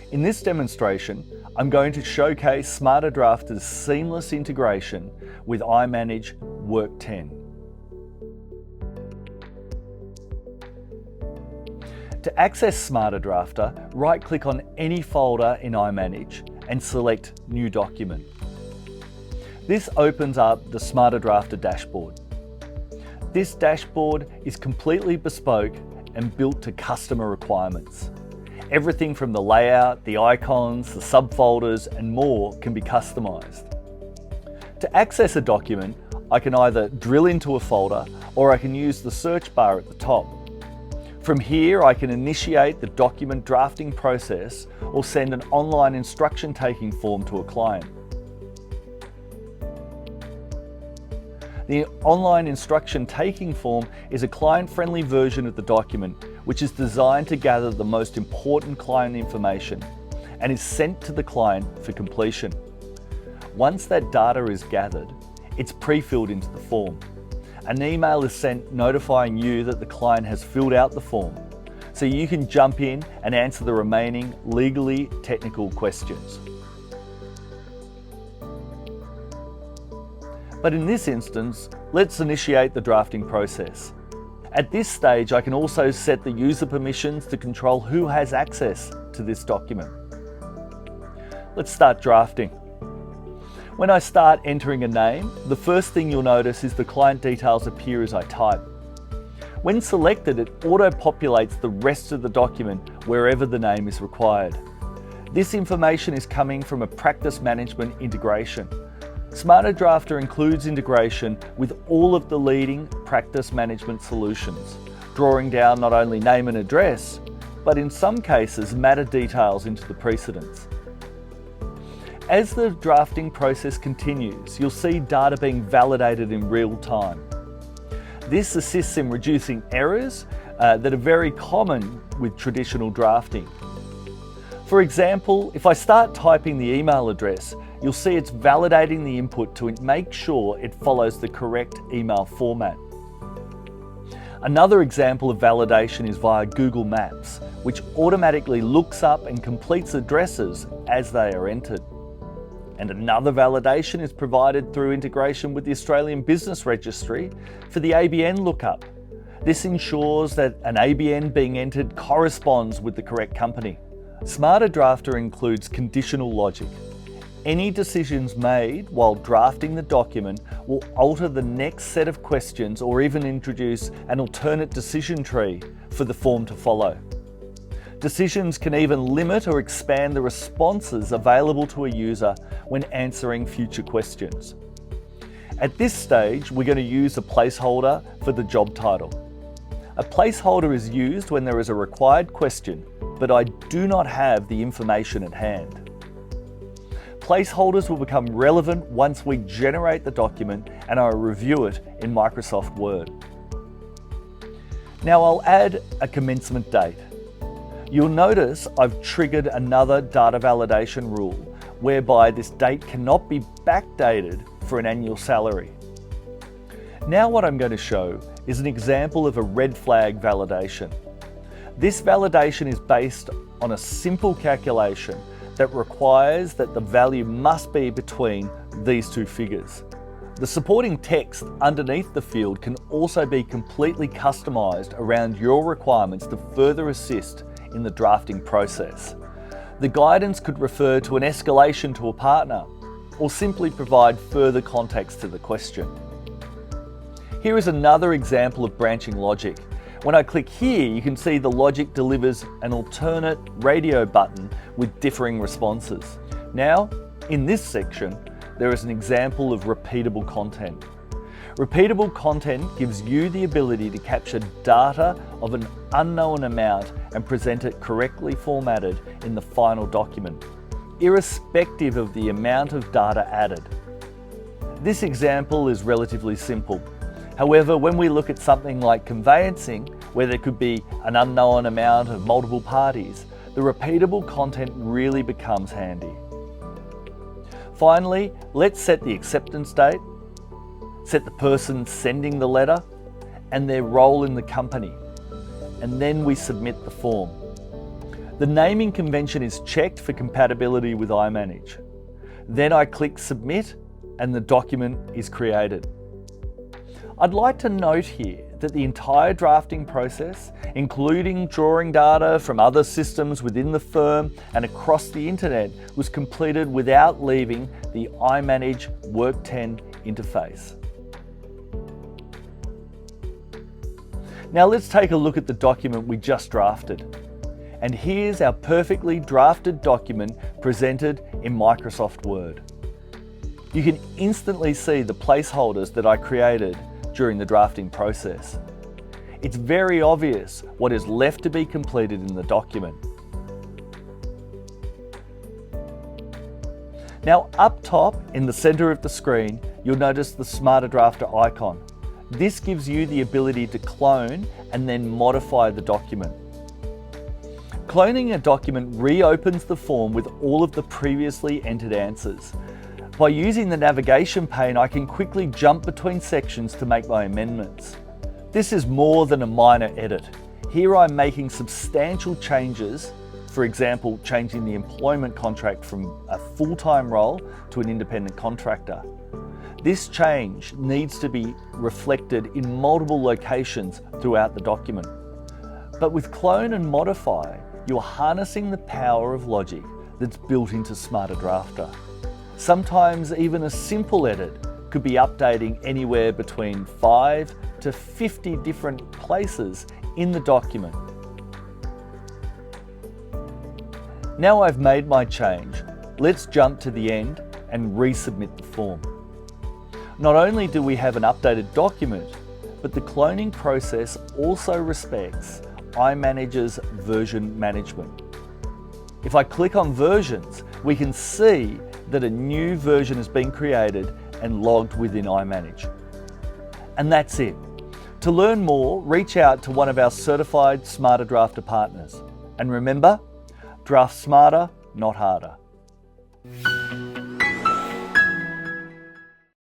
In this demonstration, I'm going to showcase Smarter Drafter's seamless integration with iManage Work 10. To access Smarter Drafter, right-click on any folder in iManage and select New Document. This opens up the Smarter Drafter dashboard. This dashboard is completely bespoke and built to customer requirements. Everything from the layout, the icons, the subfolders, and more can be customized. To access a document, I can either drill into a folder or I can use the search bar at the top. From here, I can initiate the document drafting process or send an online instruction taking form to a client. The online instruction taking form is a client-friendly version of the document which is designed to gather the most important client information and is sent to the client for completion. Once that data is gathered, it's pre-filled into the form. An email is sent notifying you that the client has filled out the form, so you can jump in and answer the remaining legally technical questions. But in this instance, let's initiate the drafting process. At this stage, I can also set the user permissions to control who has access to this document. Let's start drafting. When I start entering a name, the first thing you'll notice is the client details appear as I type. When selected, it auto-populates the rest of the document wherever the name is required. This information is coming from a practice management integration. Smarter Drafter includes integration with all of the leading practice management solutions, drawing down not only name and address, but in some cases matter details into the precedents. As the drafting process continues, you'll see data being validated in real time. This assists in reducing errors that are very common with traditional drafting. For example, if I start typing the email address, you'll see it's validating the input to make sure it follows the correct email format. Another example of validation is via Google Maps, which automatically looks up and completes addresses as they are entered. And another validation is provided through integration with the Australian Business Registry for the ABN lookup. This ensures that an ABN being entered corresponds with the correct company. Smarter Drafter includes conditional logic. Any decisions made while drafting the document will alter the next set of questions or even introduce an alternate decision tree for the form to follow. Decisions can even limit or expand the responses available to a user when answering future questions. At this stage, we're going to use a placeholder for the job title. A placeholder is used when there is a required question, but I do not have the information at hand. Placeholders will become relevant once we generate the document and I review it in Microsoft Word. Now I'll add a commencement date. You'll notice I've triggered another data validation rule whereby this date cannot be backdated for an annual salary. Now what I'm going to show is an example of a red flag validation. This validation is based on a simple calculation that requires that the value must be between these two figures. The supporting text underneath the field can also be completely customized around your requirements to further assist in the drafting process. The guidance could refer to an escalation to a partner or simply provide further context to the question. Here is another example of branching logic. When I click here, you can see the logic delivers an alternate radio button with differing responses. Now, in this section, there is an example of repeatable content. Repeatable content gives you the ability to capture data of an unknown amount and present it correctly formatted in the final document, irrespective of the amount of data added. This example is relatively simple. However, when we look at something like conveyancing, where there could be an unknown amount of multiple parties, the repeatable content really becomes handy. Finally, let's set the acceptance date, set the person sending the letter, and their role in the company, and then we submit the form. The naming convention is checked for compatibility with iManage. Then I click Submit and the document is created. I'd like to note here that the entire drafting process, including drawing data from other systems within the firm and across the internet, was completed without leaving the iManage Work 10 interface. Now let's take a look at the document we just drafted. And here's our perfectly drafted document presented in Microsoft Word. You can instantly see the placeholders that I created during the drafting process. It's very obvious what is left to be completed in the document. Now up top in the center of the screen, you'll notice the Smarter Drafter icon. This gives you the ability to clone and then modify the document. Cloning a document reopens the form with all of the previously entered answers. By using the navigation pane, I can quickly jump between sections to make my amendments. This is more than a minor edit. Here I'm making substantial changes, for example, changing the employment contract from a full-time role to an independent contractor. This change needs to be reflected in multiple locations throughout the document. But with Clone and Modify, you're harnessing the power of logic that's built into Smarter Drafter. Sometimes even a simple edit could be updating anywhere between 5 to 50 different places in the document. Now I've made my change, let's jump to the end and resubmit the form. Not only do we have an updated document, but the cloning process also respects iManage's version management. If I click on versions, we can see that a new version has been created and logged within iManage. And that's it. To learn more, reach out to one of our certified Smarter Drafter partners. And remember, draft smarter, not harder.